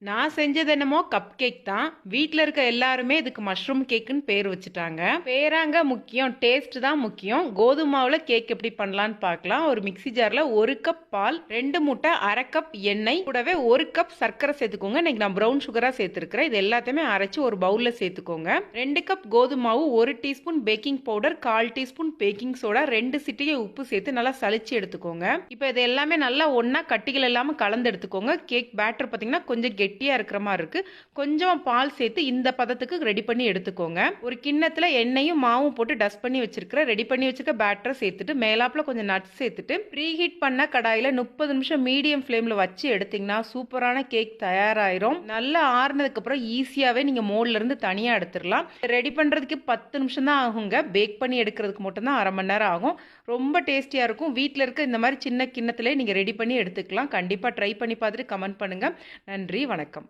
நான் செஞ்சது என்னமோ கப் கேக் தான். வீட்ல இருக்க எல்லாருமே இதுக்கு மஷ்ரூம் கேக்குன்னு பேர் வச்சுட்டாங்க. பேராங்க முக்கியம், டேஸ்ட் தான் முக்கியம். கோதுமை மாவுல கேக் எப்படி பண்ணலான்னு பார்க்கலாம். ஒரு மிக்ஸி ஜார்ல 1 கப் பால், 2 முட்டை, 1/2 கப் எண்ணெய், கூடவே 1 கப் சர்க்கரை சேர்த்துக்கோங்க. இன்னைக்கு நான் ப்ரௌன் சுகரா சேர்த்துருக்கிறேன். இது எல்லாத்தையுமே அரைச்சு ஒரு பவுல்ல சேர்த்துக்கோங்க. 2 கப் கோதுமை மாவு, 1 teaspoon baking powder, 1/4 teaspoon baking soda, 2 சிட்டிகை உப்பு சேர்த்து நல்லா சலிச்சு எடுத்துக்கோங்க. இப்போ இது எல்லாமே நல்லா ஒண்ணா கட்டிகள் இல்லாம கலந்து எடுத்துக்கோங்க. கேக் பேட்டர் பார்த்தீங்கன்னா கொஞ்சம் கெட்டியா இருக்கிற மாதிரி இருக்கு. கொஞ்சம் பால் சேர்த்து இந்த பதத்துக்கு ரெடி பண்ணி எடுத்துக்கோங்க. ஒரு கிண்ணத்துல எண்ணெயும் மாவும் போட்டு டஸ்ட் பண்ணி வச்சிருக்கிற ரெடி பண்ணி வச்சிருக்க பேட்டரை சேர்த்துட்டு மேலாப்புல கொஞ்சம் நட்ஸ் சேர்த்துட்டு ப்ரீ ஹீட் பண்ண கடாயில 30 நிமிஷம் மீடியம் ஃப்ளேம்ல வச்சு எடுத்தீங்கன்னா சூப்பரான கேக் தயாராயிரும். நல்லா ஆறுனதுக்கு அப்புறம் ஈஸியாவே நீங்க மோல்ல இருந்து தனியா எடுத்துடலாம். ரெடி பண்றதுக்கு 10 நிமிஷம் தான் ஆகுங்க. பேக் பண்ணி எடுக்கிறதுக்கு மட்டும் தான் 1/2 மணி நேரம் ஆகும். ரொம்ப டேஸ்டியா இருக்கும். வீட்டில் இருக்க இந்த மாதிரி சின்ன கிண்ணத்திலே நீங்க ரெடி பண்ணி எடுத்துக்கலாம். கண்டிப்பா ட்ரை பண்ணி பார்த்துட்டு கமெண்ட் பண்ணுங்க. நன்றி, வணக்கம்.